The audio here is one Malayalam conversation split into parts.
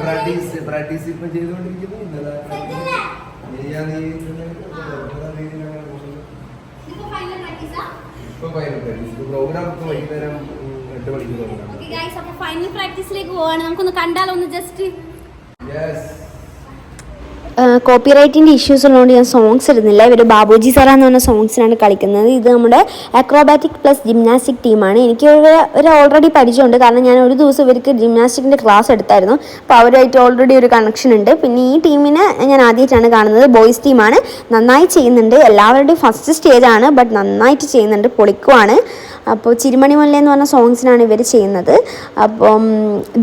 പ്രാക്ടീസ് ഇപ്പം ചെയ്തുകൊണ്ടിരിക്കുന്നു. പ്രോഗ്രാം വൈകുന്നേരം 8 മണിക്ക് തുടങ്ങാം. ഫൈനൽ പ്രാക്ടീസിലേക്ക് പോവാണ്. നമുക്കൊന്ന് കണ്ടാലോ ഒന്ന് ജസ്റ്റ്. കോപ്പിറൈറ്റിൻ്റെ ഇഷ്യൂസ് ഉള്ളതുകൊണ്ട് ഞാൻ സോങ്സ് ഇടുന്നില്ല. ഇവർ ബാബുജി സാറ എന്ന് പറഞ്ഞ സോങ്സിനാണ് കളിക്കുന്നത്. ഇത് നമ്മുടെ അക്രോബാറ്റിക് പ്ലസ് ജിംനാസ്റ്റിക് ടീമാണ്. എനിക്ക് ഒരു ഓൾറെഡി പരിചയമുണ്ട്. കാരണം ഞാൻ ഒരു ദിവസം ഇവർക്ക് ജിംനാസ്റ്റിക്കിൻ്റെ ക്ലാസ് എടുത്തായിരുന്നു. അപ്പോൾ അവരുമായിട്ട് ഓൾറെഡി ഒരു കണക്ഷൻ ഉണ്ട്. പിന്നെ ഈ ടീമിനെ ഞാൻ ആദ്യമായിട്ടാണ് കാണുന്നത്. ബോയ്സ് ടീമാണ്. നന്നായി ചെയ്യുന്നുണ്ട്. എല്ലാവരുടെയും ഫസ്റ്റ് സ്റ്റേജാണ്. ബട്ട് നന്നായിട്ട് ചെയ്യുന്നുണ്ട്. പൊളിക്കുവാണ്. അപ്പോൾ ചിരിമണി മുല്ല എന്ന് പറഞ്ഞ സോങ്സിനാണ് ഇവർ ചെയ്യുന്നത്. അപ്പം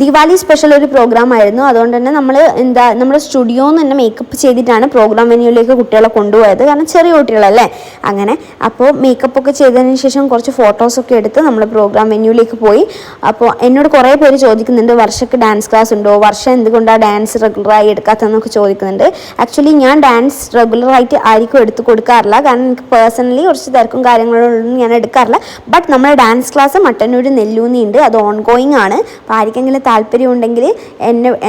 ദിവാലി സ്പെഷ്യൽ ഒരു പ്രോഗ്രാം ആയിരുന്നു. അതുകൊണ്ട് തന്നെ നമ്മുടെ സ്റ്റുഡിയോന്ന് തന്നെ മേക്കപ്പ് ചെയ്തിട്ടാണ് പ്രോഗ്രാം വെന്യൂയിലേക്ക് കുട്ടികളെ കൊണ്ടുപോയത്. കാരണം ചെറിയ കുട്ടികളല്ലേ അങ്ങനെ. അപ്പോൾ മേക്കപ്പൊക്കെ ചെയ്തതിന് ശേഷം കുറച്ച് ഫോട്ടോസൊക്കെ എടുത്ത് നമ്മൾ പ്രോഗ്രാം വെന്യൂയിലേക്ക് പോയി. അപ്പോൾ എന്നോട് കുറേ പേര് ചോദിക്കുന്നുണ്ട്, വർഷയ്ക്ക് ഡാൻസ് ക്ലാസ് ഉണ്ടോ, വർഷം എന്തുകൊണ്ടാണ് ഡാൻസ് റെഗുലറായി എടുക്കാത്തതെന്നൊക്കെ ചോദിക്കുന്നുണ്ട്. ആക്ച്വലി ഞാൻ ഡാൻസ് റെഗുലറായിട്ട് ആർക്കും എടുത്ത് കൊടുക്കാറില്ല. കാരണം എനിക്ക് പേഴ്സണലി കുറച്ച് തിരക്കും കാര്യങ്ങളൊന്നും ഞാൻ എടുക്കാറില്ല. ബട്ട് നമ്മുടെ ഡാൻസ് ക്ലാസ് മട്ടന്നൂർ നെല്ലൂന്നി ഉണ്ട്. അത് ഓൺഗോയിങ് ആണ്. അപ്പോൾ ആർക്കെങ്കിലും താല്പര്യം ഉണ്ടെങ്കിൽ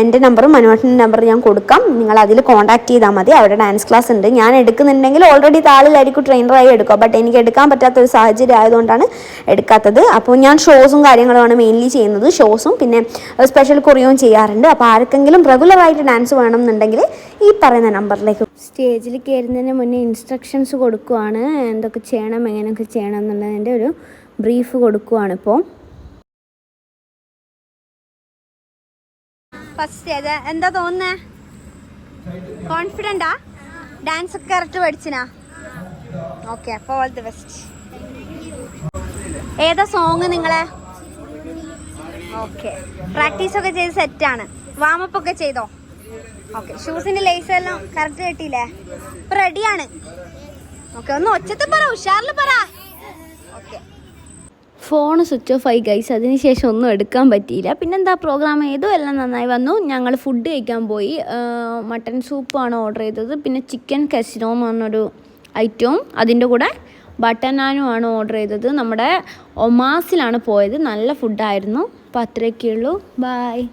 എൻ്റെ നമ്പറും മനുവേട്ടൻ്റെ നമ്പറും ഞാൻ കൊടുക്കാം. നിങ്ങൾ അതിൽ കോൺടാക്ട് ചെയ്താൽ മതി. അവിടെ ഡാൻസ് ക്ലാസ് ഉണ്ട്. ഞാൻ എടുക്കുന്നുണ്ടെങ്കിൽ ഓൾറെഡി താളിലായിരിക്കും ട്രെയിനറായി എടുക്കുക. ബട്ട് എനിക്ക് എടുക്കാൻ പറ്റാത്തൊരു സാഹചര്യം ആയതുകൊണ്ടാണ് എടുക്കാത്തത്. അപ്പോൾ ഞാൻ ഷോസും കാര്യങ്ങളുമാണ് മെയിൻലി ചെയ്യുന്നത്. ഷോസും പിന്നെ സ്പെഷ്യൽ കൊറിയോയും ചെയ്യാറുണ്ട്. അപ്പോൾ ആർക്കെങ്കിലും റെഗുലറായിട്ട് ഡാൻസ് വേണമെന്നുണ്ടെങ്കിൽ ഈ പറയുന്ന നമ്പറിലേക്ക് സ്റ്റേജിൽ കയറുന്നതിന് മുന്നേ ഇൻസ്ട്രക്ഷൻസ് കൊടുക്കുവാണ്. എന്തൊക്കെ ചെയ്യണം, എങ്ങനെയൊക്കെ ചെയ്യണം എന്നുള്ളതിൻ്റെ ഒരു ബ്രീഫ് കൊടുക്കുവാണ്. ഇപ്പോൾ ഫസ്റ്റ് എന്താ തോന്നുന്നേ? കോൺഫിഡൻറ്റാ? ഡാൻസ് ഒക്കെ കറക്റ്റ് പഠിച്ചിനാ? ഓക്കെ, അപ്പോൾ ഓൾ ദി ബെസ്റ്റ്. ഏതാ സോങ് നിങ്ങളെ? ഓക്കെ, പ്രാക്ടീസൊക്കെ ചെയ്ത് സെറ്റാണ്. വാമപ്പ് ഒക്കെ ചെയ്തോ? ഓക്കെ, ഷൂസിൻ്റെ ലേസ് എല്ലാം കറക്റ്റ് കിട്ടിയില്ലേ? ഇപ്പം റെഡിയാണ്. ഓക്കെ, ഒന്ന് ഒച്ചത്തിൽ പറ, ഉഷാറിൽ പറ. ഓക്കെ. ഫോൺ സ്വിച്ച് ഓഫ് ആയി ഗൈസ്. അതിനുശേഷം ഒന്നും എടുക്കാൻ പറ്റിയില്ല. പിന്നെന്താ, പ്രോഗ്രാം ചെയ്തു, എല്ലാം നന്നായി വന്നു. ഞങ്ങൾ ഫുഡ് കഴിക്കാൻ പോയി. മട്ടൻ സൂപ്പാണ് ഓർഡർ ചെയ്തത്. പിന്നെ ചിക്കൻ കസിനോ എന്ന് പറഞ്ഞൊരു ഐറ്റവും അതിൻ്റെ കൂടെ ബട്ടർ നാനും ആണ് ഓർഡർ ചെയ്തത്. നമ്മുടെ ഒമാസിലാണ് പോയത്. നല്ല ഫുഡായിരുന്നു. അപ്പോൾ അത്രയൊക്കെയുള്ളൂ. ബായ്.